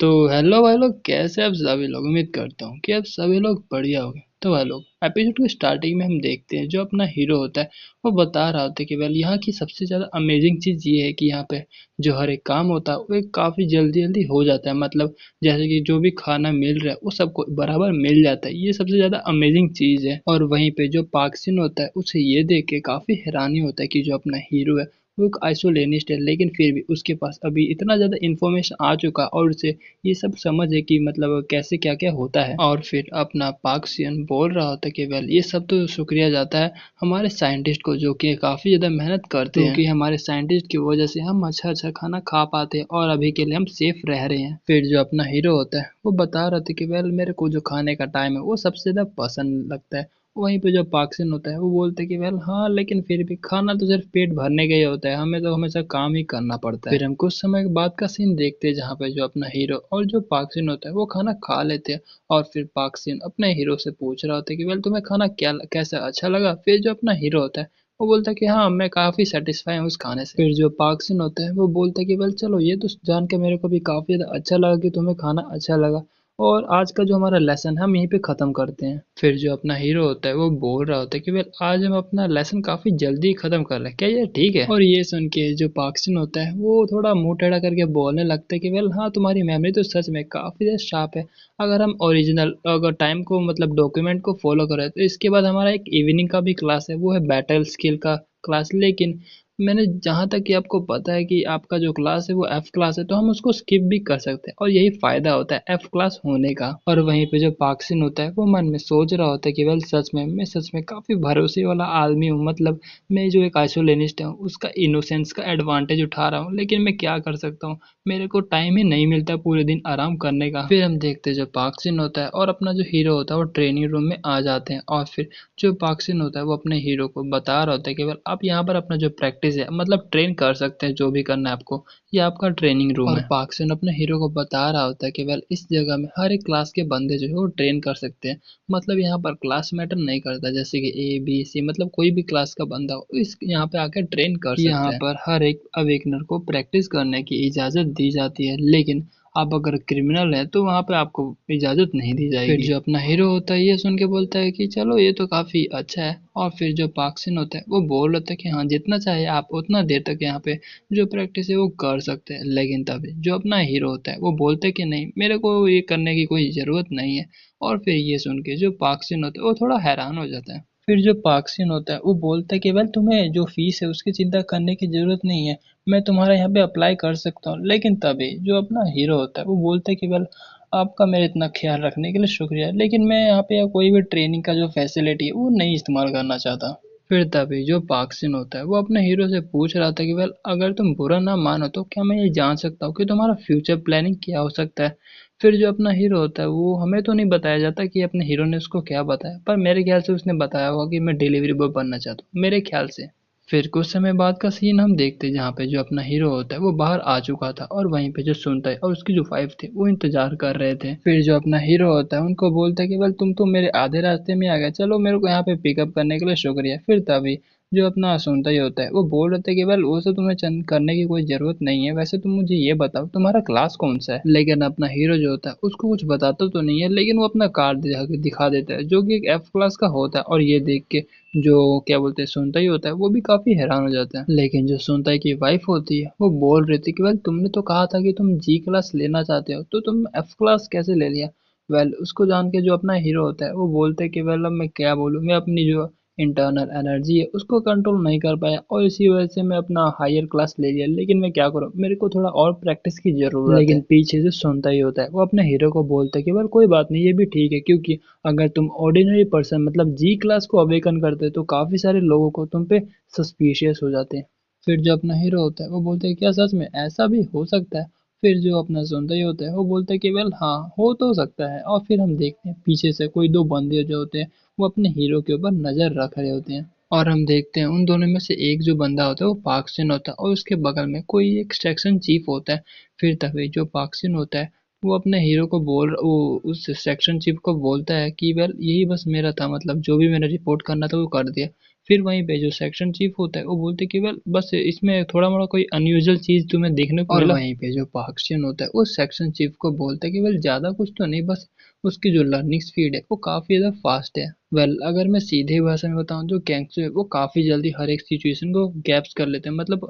तो हेलो भाई लोग, कैसे आप सभी लोग। उम्मीद करता हूँ कि आप सभी लोग बढ़िया होंगे। तो भाई लोग, एपिसोड के स्टार्टिंग में हम देखते हैं जो अपना हीरो होता है वो बता रहा होता है कि वेल यहाँ की सबसे ज़्यादा अमेजिंग चीज़ ये है कि यहाँ पे जो हर एक काम होता है वो एक काफ़ी जल्दी जल्दी हो जाता है। मतलब जैसे कि जो भी खाना मिल रहा है वो सबको बराबर मिल जाता है। ये सबसे ज़्यादा अमेजिंग चीज़ है। और वहीं पे जो पार्क होता है उसे ये देख के काफ़ी हैरानी होता है कि जो अपना हीरो है वो एक आइसोलेनिस्ट है, लेकिन फिर भी उसके पास अभी इतना ज़्यादा इन्फॉर्मेशन आ चुका और उसे ये सब समझ है कि मतलब कैसे क्या क्या होता है। और फिर अपना पाक्सियन बोल रहा होता है कि वेल ये सब तो शुक्रिया जाता है हमारे साइंटिस्ट को, जो कि काफ़ी ज़्यादा मेहनत करते हैं, क्योंकि हमारे साइंटिस्ट की वजह से हम अच्छा अच्छा खाना खा पाते हैं और अभी के लिए हम सेफ रह रहे हैं। फिर जो अपना हीरो होता है वो बता रहा था कि वेल मेरे को जो खाने का टाइम है वो सबसे ज़्यादा पसंद लगता है। वहीं पे जो पाक्सिन होता है वो बोलते हैं कि वेल हाँ, लेकिन फिर भी खाना तो सिर्फ पेट भरने का ही होता है, हमें तो हमेशा काम ही करना पड़ता है। फिर हम कुछ समय बाद का सीन देखते हैं जहाँ पे जो अपना हीरो और जो पाक्सिन होता है वो खाना खा लेते हैं। और फिर पाक्सिन अपने हीरो से पूछ रहा होता है कि वेल तुम्हें खाना क्या कैसा अच्छा लगा। फिर जो अपना हीरो होता है वो बोलता है कि हाँ, मैं काफ़ी सेटिस्फाई हूँ उस खाने से। फिर जो पाक्सिन होता है वो बोलता है कि वेल चलो, ये तो जान के मेरे को भी काफ़ी ज़्यादा अच्छा लगा कि तुम्हें खाना अच्छा लगा, और आज का जो हमारा लेसन है हम यहीं पे ख़त्म करते हैं। फिर जो अपना हीरो होता है वो बोल रहा होता है कि वेल आज हम अपना लेसन काफ़ी जल्दी ख़त्म कर रहे हैं, क्या ये ठीक है। और ये सुन के जो पाक्सिन होता है वो थोड़ा मुंह टेढ़ा करके बोलने लगता है कि वेल हाँ, तुम्हारी मेमोरी तो सच में काफ़ी ज़्यादा शार्प है। अगर हम ओरिजिनल अगर टाइम को मतलब डॉक्यूमेंट को फॉलो करें तो इसके बाद हमारा एक इवनिंग का भी क्लास है, वो है बैटल स्किल का क्लास। लेकिन मैंने जहाँ तक कि आपको पता है कि आपका जो क्लास है वो एफ क्लास है, तो हम उसको स्किप भी कर सकते हैं और यही फायदा होता है एफ क्लास होने का। और वहीं पे जो पाक्सिन होता है वो मन में सोच रहा होता है कि वेल सच में मैं सच में काफी भरोसे वाला आदमी हूँ। मतलब मैं जो एक आइसोलेनिस्ट हूँ उसका इनोसेंस का एडवांटेज उठा रहा हूँ, लेकिन मैं क्या कर सकता हूँ, मेरे को टाइम ही नहीं मिलता पूरे दिन आराम करने का। फिर हम देखते हैं जो पाक्सिन होता है और अपना जो हीरो होता है वो ट्रेनिंग रूम में आ जाते हैं। और फिर जो पाक्सिन होता है वो अपने हीरो को बता रहा होता है कि वेल आप यहाँ पर अपना जो प्रैक्टिस है मतलब ट्रेन कर सकते हैं, जो भी करना है आपको, ये आपका ट्रेनिंग रूम है। और पाक्सिन अपने हीरो को बता रहा होता है कि वेल इस जगह में हर एक क्लास के बंदे जो है वो ट्रेन कर सकते हैं। मतलब यहाँ पर क्लास मैटर नहीं करता, जैसे कि ए बी सी, मतलब कोई भी क्लास का बंदा हो इस यहाँ पे आके ट्रेन कर सकता है। यहाँ पर हर एक अवेकनर को प्रैक्टिस करने की इजाजत दी जाती है, लेकिन आप अगर क्रिमिनल हैं तो वहाँ पे आपको इजाजत नहीं दी जाएगी। फिर जो अपना हीरो होता है ये सुन के बोलता है कि चलो ये तो काफी अच्छा है। और फिर जो पाक्सिन होता है वो बोल रहा था कि हाँ, जितना चाहे आप उतना देर तक यहाँ पे जो प्रैक्टिस है वो कर सकते हैं। लेकिन तभी जो अपना हीरो होता है वो बोलते हैं कि नहीं, मेरे को ये करने की कोई ज़रूरत नहीं है। और फिर ये सुन के जो पाक्सिन होता है वो थोड़ा हैरान हो जाता है। फिर जो पाक्सिन होता है वो बोलता है कि वेल तुम्हें जो फीस है उसकी चिंता करने की ज़रूरत नहीं है, मैं तुम्हारा यहाँ पे अप्लाई कर सकता हूँ। लेकिन तभी जो अपना हीरो होता है वो बोलता है कि वेल आपका मेरे इतना ख्याल रखने के लिए शुक्रिया, लेकिन मैं यहाँ पे कोई भी ट्रेनिंग का जो फैसिलिटी है वो नहीं इस्तेमाल करना चाहता। फिर तभी जो पाक्सिन होता है वो अपने हीरो से पूछ रहा था कि वेल अगर तुम बुरा ना मानो तो क्या मैं ये जान सकता हूँ कि तुम्हारा फ्यूचर प्लानिंग क्या हो सकता है। फिर जो अपना हीरो होता है वो हमें तो नहीं बताया जाता कि अपने हीरो ने उसको क्या बताया, पर मेरे ख्याल से उसने बताया होगा कि मैं डिलीवरी बॉय बनना चाहता हूँ, मेरे ख्याल से। फिर कुछ समय बाद का सीन हम देखते हैं जहाँ पे जो अपना हीरो होता है वो बाहर आ चुका था और वहीं पे जो सुनता है और उसकी जो वाइफ थी वो इंतजार कर रहे थे। फिर जो अपना हीरो होता है उनको बोलता है कि वेल तुम तो मेरे आधे रास्ते में आ गए, चलो मेरे को यहाँ पे पिकअप करने के लिए शुक्रिया। फिर तभी जो अपना सुनता ही होता है वो बोल रहे थे कि वेल वो सब तुम्हें चंद करने की कोई जरूरत नहीं है, वैसे तुम मुझे ये बताओ तुम्हारा क्लास कौन सा है। लेकिन अपना हीरो जो होता है उसको कुछ बताता तो नहीं है, लेकिन वो अपना कार्ड दिखा देता है जो कि एक एफ क्लास का होता है। और ये देख के जो क्या बोलते हैं सुनता ही होता है वो भी काफी हैरान हो जाता है। लेकिन जो सुनता है की वाइफ होती है वो बोल रही थी कि वेल तुमने तो कहा था कि तुम जी क्लास लेना चाहते हो, तो तुम एफ क्लास कैसे ले लिया। वेल उसको जान के जो अपना हीरो होता है वो बोलते हैं कि वेल अब मैं क्या बोलूँ, मैं अपनी जो इंटरनल एनर्जी है उसको कंट्रोल नहीं कर पाया और इसी वजह से मैं अपना हायर क्लास ले लिया, लेकिन मैं क्या करूँ, मेरे को थोड़ा और प्रैक्टिस की जरूरत है। लेकिन पीछे से सुनता ही होता है वो अपने हीरो को बोलता है कि वेल कोई बात नहीं, ये भी ठीक है, क्योंकि अगर तुम ऑर्डिनरी पर्सन मतलब जी क्लास को अवेकन करते तो काफी सारे लोगों को तुम पे सस्पिशियस हो जाते हैं। फिर जो अपना हीरो होता है वो बोलते हैं क्या सच में ऐसा भी हो सकता है। फिर जो अपना सुनता ही होता है वो बोलता है कि वेल हाँ, हो तो सकता है। और फिर हम देखते हैं पीछे से कोई दो बंदे जो होते हैं वो अपने हीरो के ऊपर नजर रख रहे होते हैं। और हम देखते हैं उन दोनों में से एक जो बंदा होता है वो पाक्सिन होता है और उसके बगल में कोई एक सेक्शन चीफ होता है। फिर तभी जो पाक्सिन होता है वो अपने हीरो को वो उस सेक्शन चीफ को बोलता है कि वेल यही बस मेरा था, मतलब जो भी मैंने रिपोर्ट करना था वो कर दिया। फिर वहीं पे जो सेक्शन चीफ होता है वो बोलते कि वेल बस इसमें थोड़ा मोड़ा कोई अनयूजुअल चीज तुम्हें देखने को मिला। और वहीं पे जो पार्कशियन होता है वो सेक्शन चीफ को बोलता है कि वेल ज्यादा कुछ तो नहीं, बस उसकी जो लर्निंग स्पीड है वो काफी ज्यादा फास्ट है। वेल अगर मैं सीधे भाषा में बताऊं जो कैंगसू है वो काफी जल्दी हर एक सिचुएशन को गैप्स कर लेते हैं, मतलब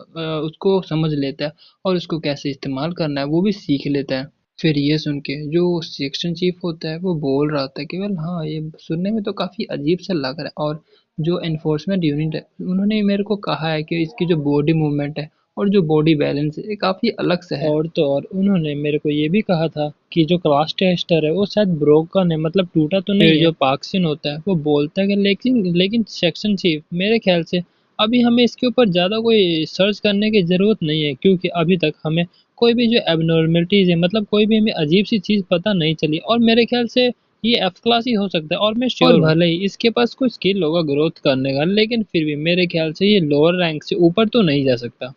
उसको समझ लेता है और उसको कैसे इस्तेमाल करना है वो भी सीख लेता है। फिर ये सुन के जो सेक्शन चीफ होता है वो बोल रहा था कि वेल हाँ ये सुनने में तो काफी अजीब सा लग रहा है, और जो एनफोर्समेंट यूनिट है उन्होंने मेरे को कहा है कि इसकी जो बॉडी मूवमेंट है और जो बॉडी बैलेंस है ये काफी अलग से है। और तो और उन्होंने मेरे को ये भी कहा था कि जो क्लास टेस्टर है वो शायद ब्रोकन है, मतलब टूटा तो नहीं है। फिर जो पार्कसिन होता है वो बोलता है कि लेकिन लेकिन सेक्शन चीफ मेरे ख्याल से अभी हमें इसके ऊपर ज़्यादा कोई सर्च करने की ज़रूरत नहीं है, क्योंकि अभी तक हमें कोई भी जो एबनॉर्मलिटीज़ है, मतलब कोई भी हमें अजीब सी चीज़ पता नहीं चली, और मेरे ख्याल से ये एफ क्लास ही हो सकता है। और मैं श्योर भले ही इसके पास कोई स्किल होगा ग्रोथ करने का, लेकिन फिर भी मेरे ख्याल से ये लोअर रैंक से ऊपर तो नहीं जा सकता।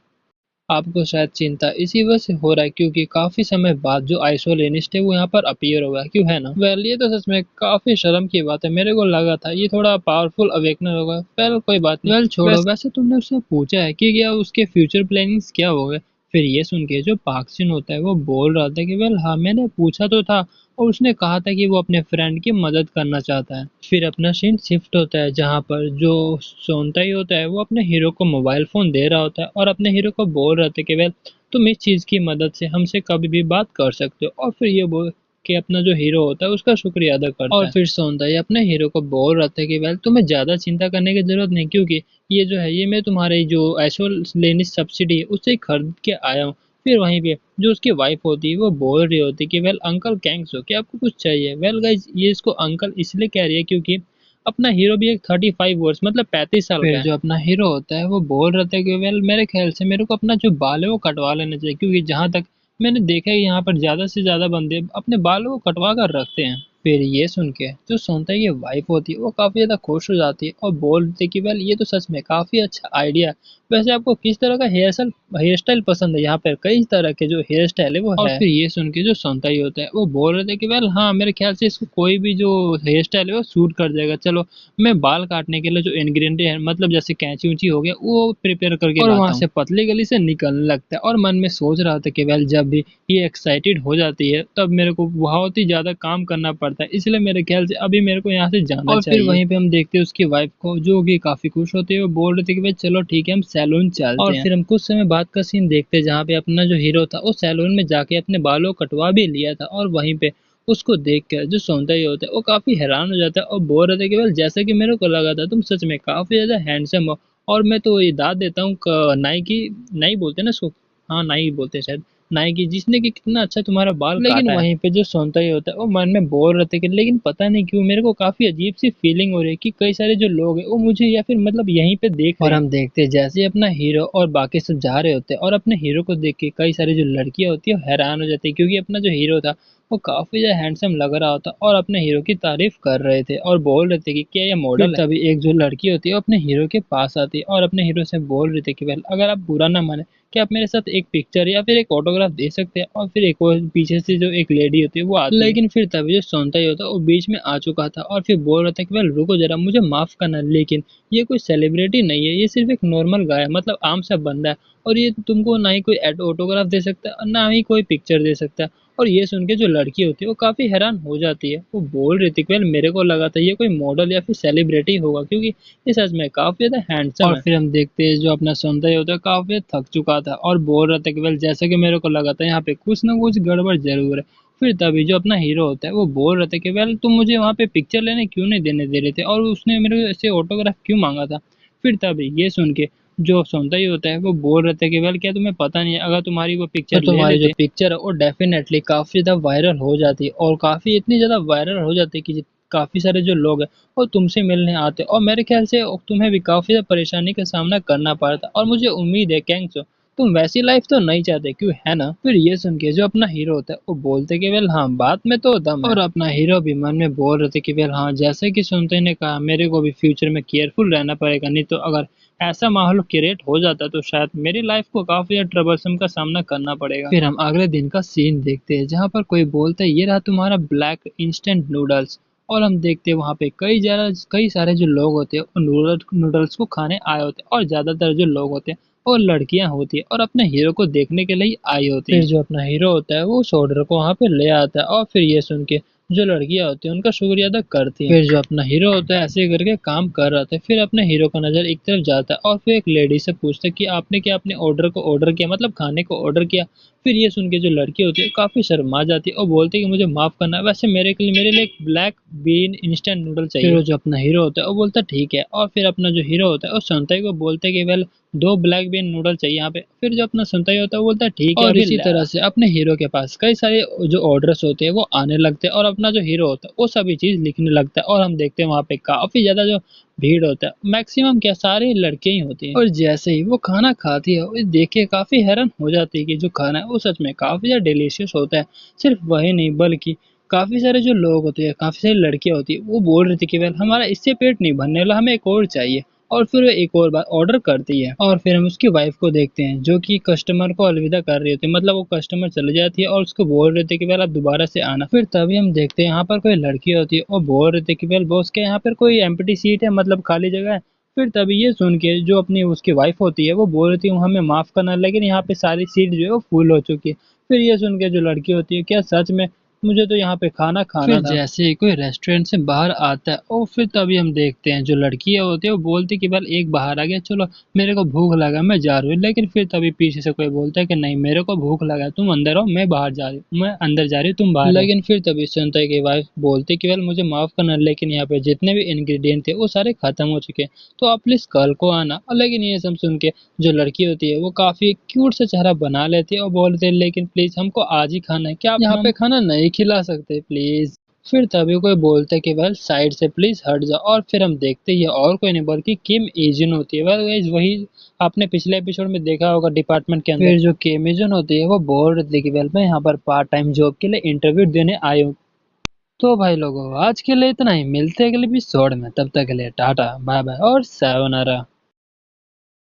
आपको शायद चिंता इसी वजह से हो रहा है क्योंकि काफी समय बाद जो आइसोलेनिस्ट है वो यहाँ पर अपीयर हुआ है, क्यों है ना? वेल ये तो सच में काफी शर्म की बात है, मेरे को लगा था ये थोड़ा पावरफुल अवेकनर होगा। वेल कोई बात नहीं, वेल छोड़ो। वैसे तुमने उससे पूछा है कि क्या उसके फ्यूचर प्लानिंग्स क्या हो गए? फिर ये सुन के जो पार्कसिन होता है वो बोल रहा था कि वेल हाँ मैंने पूछा तो था, और उसने कहा था कि वो अपने फ्रेंड की मदद करना चाहता है। फिर अपना सीन शिफ्ट होता है जहाँ पर जो सोनताई होता है वो अपने हीरो को मोबाइल फोन दे रहा होता है और अपने हीरो को बोल रहा था कि वेल तुम इस चीज की मदद से हमसे कभी भी बात कर सकते हो, और फिर ये बोल कि अपना जो हीरो होता है उसका शुक्रिया अदा करता है। और फिर सोनताई अपने हीरो को बोल रहा था कि वेल तुम्हें ज्यादा चिंता करने की जरूरत नहीं, क्योंकि ये जो है ये मैं तुम्हारे जो आइसोलेनिस सब्सिडी है उससे ही खरीद के आया हूँ। फिर वहीं पे जो उसकी वाइफ होती है वो बोल रही होती है कि वेल अंकल कैंग्स हो क्या आपको कुछ चाहिए? वेल गाइज ये इसको अंकल इसलिए कह रही है क्योंकि अपना हीरो भी एक 35 वर्ष मतलब 35 साल का है। जो अपना हीरो होता है वो बोल रहा था कि वेल मेरे ख्याल से मेरे को अपना जो बाल है वो कटवा लेना चाहिए, क्योंकि जहां तक मैंने देखा है यहाँ पर ज्यादा से ज्यादा बंदे अपने बालों को कटवा कर रखते हैं। फिर ये सुन के जो सोनता की वाइफ होती है वो काफी ज्यादा खुश हो जाती है और बोलती है कि वेल ये तो सच में काफी अच्छा आइडिया है। वैसे आपको किस तरह का हेयर स्टाइल पसंद है? यहाँ पर कई तरह के जो हेयर स्टाइल है वो और है। फिर ये सुन के जो सोनताई होता है वो बोल रहे थे कि वेल हाँ मेरे ख्याल से इसको कोई भी जो हेयर स्टाइल है वो सूट कर जाएगा। चलो मैं बाल काटने के लिए जो इंग्रेडिएंट है मतलब जैसे कैंची उंची हो गया वो प्रिपेयर करके और वहां से पतली गली से निकलने लगता है, और मन में सोच रहा था कि वेल जब भी ये एक्साइटेड हो जाती है तब मेरे को बहुत ही ज्यादा काम करना पड़ता है, इसलिए मेरे ख्याल से अभी मेरे को यहाँ से जाना चाहिए। फिर वहीं पे हम देखते हैं उसकी वाइफ को जो कि काफी खुश होती है, वो बोल रहे थे कि भाई चलो ठीक है हम सैलून चलते हैं। और फिर हम कुछ समय बाद का सीन देखते हैं जहाँ पे अपना जो हीरो था वो सैलून में जाके अपने बालों को कटवा भी लिया था, और वहीं पे उसको देख कर जो सौंदर्य होता है वो काफी हैरान हो जाता है और बोल रहे थे कि वेल जैसा कि मेरे को लगा था तुम सच में काफी ज्यादा हैंडसम हो, और मैं तो ये दाद देता हूँ नाई की, नाई बोलते हैं ना इसको, हाँ नाई बोलते हैं शायद, नाई की, जिसने कि कितना अच्छा तुम्हारा बाल लेकिन काटा है। वहीं पे जो सौंदर्य होता है वो मन में बोल रहे थे कि लेकिन पता नहीं क्यों मेरे को काफी अजीब सी फीलिंग हो रही है कि कई सारे जो लोग हैं वो मुझे या फिर मतलब यहीं पे देख रहे हैं। और हम देखते हैं जैसे ही अपना हीरो और बाकी सब जा रहे होते हैं और अपने हीरो को देख के कई सारी जो लड़कियां होती है वो हैरान हो जाती है, क्योंकि अपना जो हीरो था वो काफी ज्यादा हैंडसम लग रहा होता और अपने हीरो की तारीफ कर रहे थे और बोल रहे थे कि क्या ये मॉडल है। तभी एक जो लड़की होती है वो अपने हीरो के पास आती है और अपने हीरो से बोल रही थी कि वेल अगर आप बुरा ना माने कि आप मेरे साथ एक पिक्चर या फिर एक ऑटोग्राफ दे सकते हैं। और फिर एक और पीछे से जो एक लेडी होती है वो आती है, लेकिन फिर तभी जो सोनताई होता है वो बीच में आ चुका था और फिर बोल रहा था कि वेल रुको जरा मुझे माफ करना, लेकिन ये कोई सेलिब्रिटी नहीं है, ये सिर्फ एक नॉर्मल गाय है, मतलब आम सा बंदा है, और ये तुमको ना ही कोई ऑटोग्राफ दे सकता है और ना ही कोई पिक्चर दे सकता है। और ये सुन के जो लड़की होती है वो काफी हैरान हो जाती है, वो बोल रही थी कि वेल मेरे को लगा था ये कोई मॉडल या फिर सेलिब्रिटी होगा क्योंकि ये सच में काफी ज्यादा हैंडसम है। और फिर हम देखते हैं जो अपना सौंदर्य होता है काफी थक चुका था और बोल रहा था कि वेल जैसा कि मेरे को लगा था यहाँ पे कुछ ना कुछ गड़बड़ जरूर है। फिर तभी जो अपना हीरो होता है वो बोल रहे थे कि वेल तुम मुझे वहाँ पे पिक्चर लेने क्यों नहीं देने दे रहे थे और उसने मेरे से ऑटोग्राफ क्यों मांगा था? फिर तभी ये सुन के जो सौंदर्य होता है वो बोल रहे थे कि वेल क्या तुम्हें पता नहीं है अगर तुम्हारी वो पिक्चर तो तुम्हारी जो पिक्चर है वो डेफिनेटली काफी ज्यादा वायरल हो जाती है और काफी इतनी ज्यादा वायरल हो जाती है कि काफी सारे जो लोग हैं वो तुमसे मिलने आते हैं और मेरे ख्याल से तुम्हें भी काफी ज्यादा परेशानी का सामना करना पड़ता, और मुझे उम्मीद है कैंग्स तुम वैसी लाइफ तो नहीं चाहते क्यों, है ना? फिर ये सुन के जो अपना हीरो होता है वो बोलते कि वेल हाँ बात में तो दम है। और अपना हीरो भी मन में बोल रहे थे कि वेल हाँ जैसे कि सुनते ने कहा मेरे को भी फ्यूचर में केयरफुल रहना पड़ेगा, नहीं तो अगर ऐसा माहौल क्रिएट हो जाता तो शायद मेरी लाइफ को काफी ट्रबलसम का सामना करना पड़ेगा। फिर हम अगले दिन का सीन देखते हैं जहाँ पर कोई बोलता है ये रहा तुम्हारा ब्लैक इंस्टेंट नूडल्स, और हम देखते हैं वहाँ पे कई सारे जो लोग होते हैं वो नूडल्स को खाने आए होते हैं, और ज्यादातर जो लोग होते हैं वो लड़कियां होती है और अपने हीरो को देखने के लिए आई होती है। फिर जो अपना हीरो होता है वो उस ऑर्डर को वहाँ पे ले आता है, और फिर ये सुन के जो लड़कियां होती हैं उनका शुक्रिया अदा करती हैं। फिर जो अपना हीरो होता है ऐसे करके काम कर रहा था, फिर अपने हीरो का नजर एक तरफ जाता है और फिर एक लेडी से पूछता है कि आपने क्या अपने ऑर्डर को ऑर्डर किया, मतलब खाने को ऑर्डर किया। फिर ये सुन के जो लड़की होती है काफी शर्मा जाती है और बोलती है कि मुझे माफ करना, वैसे मेरे लिए एक ब्लैक बीन इंस्टेंट नूडल चाहिए। फिर वो जो अपना हीरो होता है वो बोलता है ठीक है, और फिर अपना जो हीरो होता है वो सुनता है को बोलते है कि वेल 2 ब्लैक बीन नूडल चाहिए यहाँ पे। फिर जो अपना सुनता होता है वो बोलता है ठीक है। और इसी तरह से अपने हीरो के पास कई सारे जो ऑर्डर्स होते हैं वो आने लगते हैं, और अपना जो हीरो होता है वो सभी चीज लिखने लगता है, और हम देखते हैं वहाँ पे काफी ज्यादा जो भीड़ होता है, मैक्सिमम क्या सारे लड़के ही होती हैं। और जैसे ही वो खाना खाती है वो देख के काफी हैरान हो जाती है कि जो खाना है वो सच में काफी ज्यादा डिलीशियस होता है। सिर्फ वही नहीं बल्कि काफी सारे जो लोग होते हैं, काफी सारी लड़कियां होती है, वो बोल रही थी कि वेल हमारा इससे पेट नहीं भरने वाला, हमें एक और चाहिए। और फिर वो एक और बार ऑर्डर करती है, और फिर हम उसकी वाइफ को देखते हैं जो कि कस्टमर को अलविदा कर रही होती है, मतलब वो कस्टमर चले जाती है और उसको बोल रहे थे कि वेल आप दोबारा से आना। फिर तभी हम देखते हैं यहाँ पर कोई लड़की होती है और बोल रहे थे कि वेल बॉस के यहाँ पर कोई एम्प्टी सीट है, मतलब खाली जगह है। फिर तभी ये सुन के जो अपनी उसकी वाइफ होती है वो बोल रही थी हमें माफ करना, लेकिन यहाँ पे सारी सीट जो है वो फुल हो चुकी है। फिर ये सुन के जो लड़की होती है क्या सच में, मुझे तो यहाँ पे खाना खाना फिर था। जैसे ही कोई रेस्टोरेंट से बाहर आता है और फिर तभी हम देखते हैं जो लड़कियां होती है वो बोलती कि बल एक बाहर आ गया, चलो मेरे को भूख लगा मैं जा रही हूँ। लेकिन फिर तभी पीछे से कोई बोलता है कि नहीं मेरे को भूख लगा, तुम अंदर हो मैं बाहर जा रही हूँ, मैं अंदर जा रही हूँ तुम बाहर। लेकिन फिर तभी सुनता है कि वाइफ बोलती कि वेल मुझे माफ करना, लेकिन यहाँ पे जितने भी इंग्रेडिएंट थे वो सारे खत्म हो चुके हैं, तो आप प्लीज कल को आना। लेकिन ये सब सुन के जो लड़की होती है वो काफी क्यूट सा चेहरा बना लेती है और बोलते हैं लेकिन प्लीज हमको आज ही खाना है, क्या आप यहाँ पे खाना नहीं खिला सकते प्लीज। फिर तभी कोई बोलता है कि वेल साइड से प्लीज हट जाओ, और फिर हम देखते ही और कोई नहीं बल्कि किम एजिन होती है। वेल गाइस वही आपने पिछले एपिसोड में देखा होगा डिपार्टमेंट के अंदर। फिर जो किम एजिन होती है वो बोल रही थी कि वेल मैं यहाँ पर पार्ट टाइम जॉब के लिए इंटरव्यू देने आई हूँ। तो भाई लोगों आज के लिए इतना ही, मिलते हैं अगले एपिसोड में, तब तक के लिए टाटा बाय बाय और सायोनारा।